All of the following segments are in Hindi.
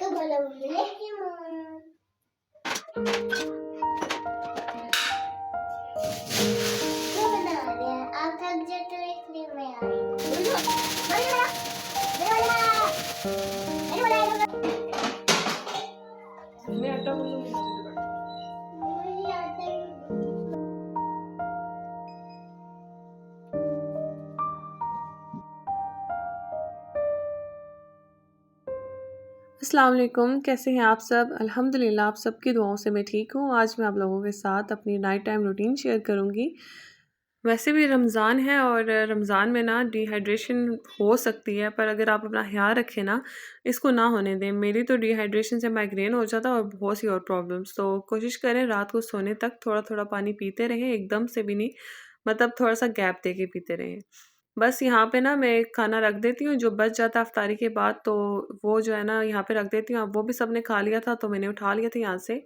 तो बोला लेती हूँ। क्यों बना रहे हैं आप? थक जाते तो इसलिए मैं आई। मैं आटा गूंदूंगी। मुझे आता ही अस्सलाम वालेकुम, कैसे हैं आप सब? अल्हम्दुलिल्लाह आप सबकी दुआओं से मैं ठीक हूँ। आज मैं आप लोगों के साथ अपनी नाइट टाइम रूटीन शेयर करूँगी। वैसे भी रमज़ान है और रमज़ान में ना डिहाइड्रेशन हो सकती है, पर अगर आप अपना ख़्याल रखें ना, इसको ना होने दें। मेरी तो डिहाइड्रेशन से माइग्रेन हो जाता है और बहुत सी और प्रॉब्लम्स। तो कोशिश करें रात को सोने तक थोड़ा-थोड़ा पानी पीते रहें, एकदम से भी नहीं, मतलब थोड़ा-सा गैप दे के पीते रहें। बस यहाँ पे ना मैं खाना रख देती हूँ, जो बच जाता है इफ्तारी के बाद तो वो जो है ना यहाँ पे रख देती हूँ। अब वो भी सबने खा लिया था तो मैंने उठा लिया था यहाँ से।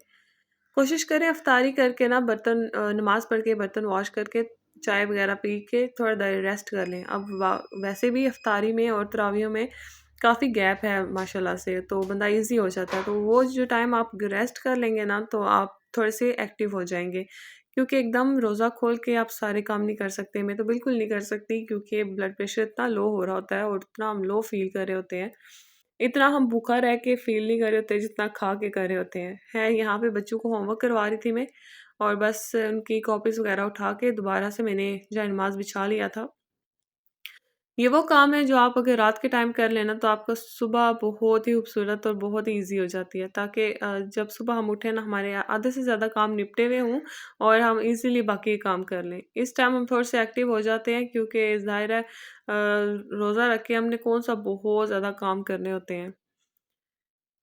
कोशिश करें इफ्तारी करके ना बर्तन नमाज़ पढ़ के बर्तन वॉश करके चाय वगैरह पी के थोड़ा देर रेस्ट कर लें। अब वैसे भी इफ्तारी में और तरावियों में काफ़ी गैप है माशाल्लाह से, तो बंदा ईज़ी हो जाता है। तो वो जो टाइम आप रेस्ट कर लेंगे ना तो आप थोड़े से एक्टिव हो जाएँगे। क्योंकि एकदम रोज़ा खोल के आप सारे काम नहीं कर सकते। मैं तो बिल्कुल नहीं कर सकती क्योंकि ब्लड प्रेशर इतना लो हो रहा होता है और इतना हम लो फ़ील कर रहे होते हैं। इतना हम भूखा रह के फ़ील नहीं कर रहे होते जितना खा के कर रहे होते हैं। यहाँ पे बच्चों को होमवर्क करवा रही थी मैं और बस उनकी कॉपीज़ वग़ैरह उठा के दोबारा से मैंने जाए-नमाज़ बिछा लिया था। ये वो काम है जो आप अगर रात के टाइम कर लें ना तो आपका सुबह बहुत ही खूबसूरत और बहुत ही ईज़ी हो जाती है, ताकि जब सुबह हम उठें ना हमारे आधे से ज़्यादा काम निपटे हुए हों और हम ईज़िली बाकी काम कर लें। इस टाइम हम थोड़े से एक्टिव हो जाते हैं क्योंकि ज़ाहिर है रोज़ा रख के हमने कौन-सा बहुत ज़्यादा काम करने होते हैं।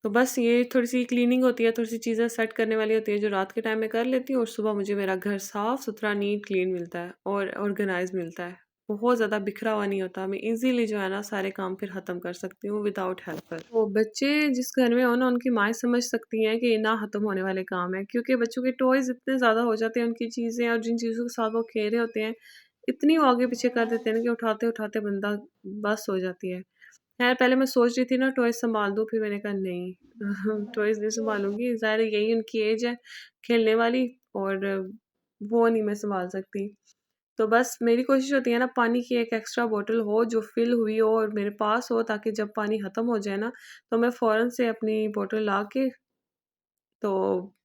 तो बस ये थोड़ी-सी क्लीनिंग होती है, थोड़ी-सी चीज़ें सेट करने वाली होती है जो रात के टाइम में कर लेती हूँ और सुबह मुझे मेरा घर साफ-सुथरा, नीट, क्लीन मिलता है और ऑर्गनाइज़ मिलता है। बहुत ज़्यादा बिखरा हुआ नहीं होता। मैं ईज़िली जो है ना सारे काम फिर ख़त्म कर सकती हूँ विदाउट हेल्पर। तो बच्चे जिस घर में हो ना उनकी माएँ समझ सकती हैं कि ये ना ख़त्म होने वाले काम है, क्योंकि बच्चों के टॉयज़ इतने ज़्यादा हो जाते हैं, उनकी चीज़ें और जिन चीज़ों के साथ वो खेल रहे होते हैं, इतनी वो आगे-पीछे कर देते हैं ना कि उठाते-उठाते बंदा बस हो जाती है। खैर पहले मैं सोच रही थी ना टॉयज़ सँभाल दूँ, फिर मैंने कहा नहीं टॉयज़ नहीं सँभालूँगी, ज़ाहिर है यही उनकी एज है खेलने वाली और वो नहीं मैं सँभाल सकती। तो बस मेरी कोशिश होती है ना पानी की एक एक्स्ट्रा बॉटल हो जो फ़िल हुई हो और मेरे पास हो, ताकि जब पानी ख़त्म हो जाए ना तो मैं फ़ौरन से अपनी बॉटल ला के तो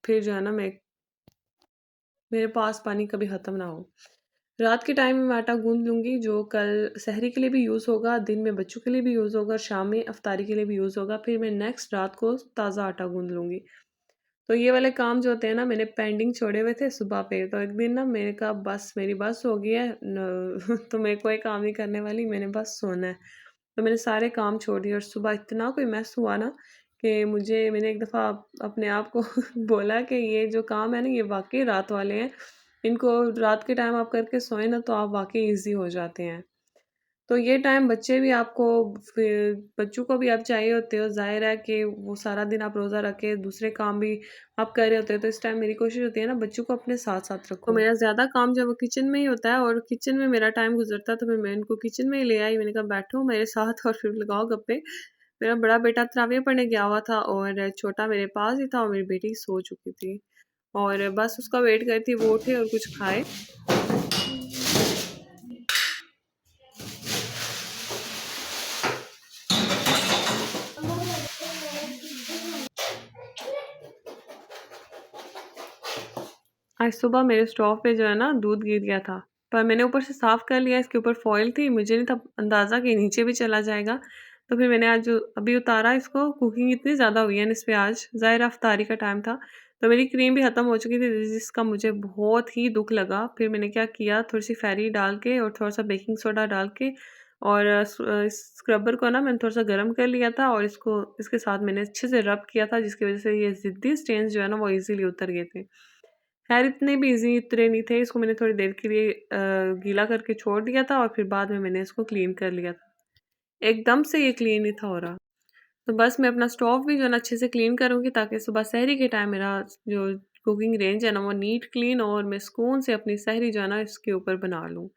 फिर जो है ना मेरे पास पानी कभी ख़त्म ना हो। रात के टाइम में मैं आटा गूँध लूँगी जो कल सहरी के लिए भी यूज़ होगा, दिन में बच्चों के लिए भी यूज़ होगा, शाम में इफ्तारी के लिए भी यूज़ होगा, फिर मैं नेक्स्ट रात को ताज़ा आटा गूँध लूँगी। तो ये वाले काम जो होते हैं ना मैंने पेंडिंग छोड़े हुए थे सुबह पे, तो एक दिन ना मैंने कहा बस मेरी बस हो गई है न तो मैं कोई काम नहीं करने वाली, मैंने बस सोना है। तो मैंने सारे काम छोड़ दिए और सुबह इतना कोई मेस हुआ ना कि मैंने एक दफ़ा अपने आप को बोला कि ये जो काम है ना ये वाक़ई रात वाले हैं। इनको रात के टाइम आप करके सोएँ ना तो आप वाक़ई ईज़ी हो जाते हैं। तो ये टाइम बच्चे भी आपको फिर बच्चों को भी आप चाहिए होते हो, ज़ाहिर है कि वो सारा दिन आप रोज़ा रख के दूसरे काम भी आप कर रहे होते हो, तो इस टाइम मेरी कोशिश होती है ना बच्चों को अपने साथ-साथ रखो। तो मेरा ज़्यादा काम जो है वो किचन में ही होता है और किचन में मेरा टाइम गुज़रता है तो मैं इनको किचन में ही ले आई। मैंने कहा बैठो मेरे साथ और फिर लगाओ गप्पे। मेरा बड़ा बेटा तरावियाँ पढ़ने गया हुआ था और छोटा मेरे पास ही था और मेरी बेटी सो चुकी थी और बस उसका वेट कर रही थी वो उठे और कुछ खाए। आज सुबह मेरे स्टोव पे जो है ना दूध गिर गया था, पर मैंने ऊपर से साफ़ कर लिया, इसके ऊपर फ़ॉइल थी, मुझे नहीं था अंदाज़ा कि नीचे भी चला जाएगा। तो फिर मैंने आज अभी उतारा इसको, कुकिंग इतनी ज़्यादा हुई है ना इस पे आज, ज़ाहिर है इफ्तारी का टाइम था, तो मेरी क्रीम भी ख़त्म हो चुकी थी जिसका मुझे बहुत ही दुःख लगा। फिर मैंने क्या किया थोड़ी-सी फेरी डाल के और थोड़ा-सा बेकिंग सोडा डाल के और इस स्क्रबर को ना मैंने थोड़ा-सा गर्म कर लिया था और इसके साथ मैंने अच्छे से रब किया था, जिसकी वज़ह से ये ज़िद्दी स्टेन्स जो है ना वो ईज़िली उतर गए थे। ख़ैर इतने भी ईज़ी उतरे नहीं थे, इसको मैंने थोड़ी देर के लिए गीला करके छोड़ दिया था और फिर बाद में मैंने इसको क्लीन कर लिया था। एकदम से ये क्लीन नहीं था हो रहा। तो बस मैं अपना स्टोव भी जो है ना अच्छे से क्लीन करूँगी ताकि सुबह सहरी के टाइम मेरा जो कुकिंग रेंज है ना वो नीट क्लीन हो और मैं सुकून से अपनी सहरी जो है ना इसके ऊपर बना लूँ।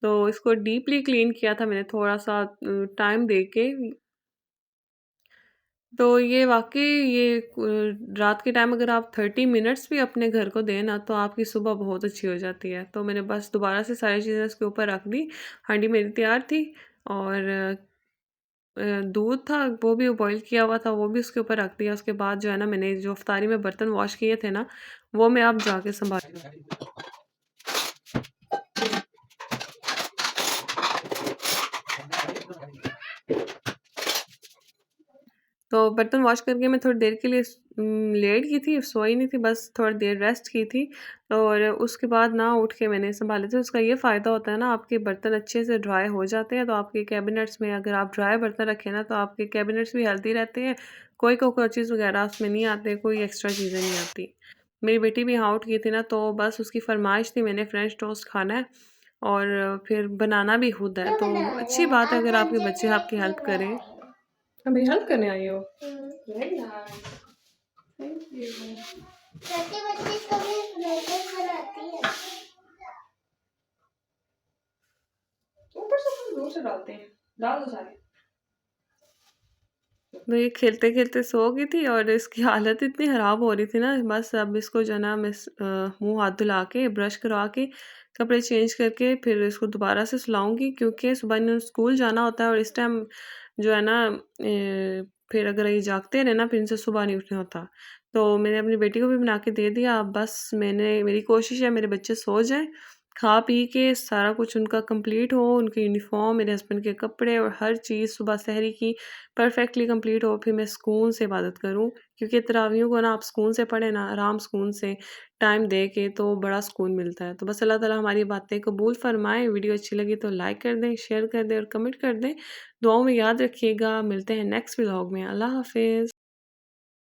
तो इसको डीपली क्लीन किया था मैंने थोड़ा-सा टाइम दे के तो ये वाक़ई ये रात के टाइम अगर आप 30 मिनट्स भी अपने घर को दें ना, तो आपकी सुबह बहुत अच्छी हो जाती है। तो मैंने बस दोबारा से सारी चीज़ें उसके ऊपर रख दी। हांडी मेरी तैयार थी और दूध था वो भी बॉयल किया हुआ था, वो भी उसके ऊपर रख दिया। उसके बाद जो है ना मैंने जो इफ्तारी में बर्तन वॉश किए थे ना, वो मैं अब जाके सँभाल तो बर्तन वॉश करके मैं थोड़ी देर के लिए लेट गई थी, सोई नहीं थी, बस थोड़ी देर रेस्ट की थी और उसके बाद ना उठ के मैंने सँभाले थे। उसका ये फ़ायदा होता है ना, आपके बर्तन अच्छे से ड्राई हो जाते हैं, तो आपके कैबिनेट्स में अगर आप ड्राई बर्तन रखें ना, तो आपके कैबिनेट्स भी हेल्दी रहते हैं, कोई कॉकरोचेस वगैरह उसमें नहीं आते, कोई एक्स्ट्रा चीज़ें नहीं आती। मेरी बेटी भी यहाँ उठ गई थी ना, तो बस उसकी फ़रमाइश थी मैंने फ्रेंच टोस्ट खाना है और फिर बनाना भी खुद है, क्या तो बना रहे अच्छी हैं? बात है आप अगर आपके पंजे बच्चे तो आपकी एक हेल्प लेके करें। आए हो। अभी हेल्प करने आई हो? Hmm. Very nice, thank you. छोटे बच्चे कभी स्वेटर बनाती है। ऊपर से थोड़ी दूर से डालते हैं, डाल दो सारे। तो ये खेलते-खेलते सो गई थी और इसकी हालत इतनी ख़राब हो रही थी ना, बस अब इसको जो है ना मैं मुँह हाथ धुला के, ब्रश करवा के, कपड़े चेंज करके फिर इसको दोबारा से सुलाऊँगी क्योंकि सुबह इन्हें स्कूल जाना होता है और इस टाइम जो है ना फिर अगर ये जागते रहे ना फिर इनसे सुबह नहीं उठना होता। तो मैंने अपनी बेटी को भी बना के दे दिया, अब बस मेरी कोशिश है मेरे बच्चे सो जाएँ, खा पी के सारा कुछ उनका कंप्लीट हो, उनकी यूनिफ़ॉर्म, मेरे हस्बैंड के कपड़े और हर चीज़ सुबह सहरी की परफेक्टली कंप्लीट हो, फिर मैं सुकून से इबादत करूँ क्योंकि तरावियों को ना आप सुकून से पढ़ें ना, आराम सुकून से टाइम दे के तो बड़ा सुकून मिलता है। तो बस अल्लाह ताला हमारी बातें कबूल फ़रमाए। वीडियो अच्छी लगी तो लाइक कर दें, शेयर कर दें और कमेंट कर दें। दुआओं में याद रखिएगा। मिलते हैं नेक्स्ट व्लॉग में। अल्लाह हाफ़िज़।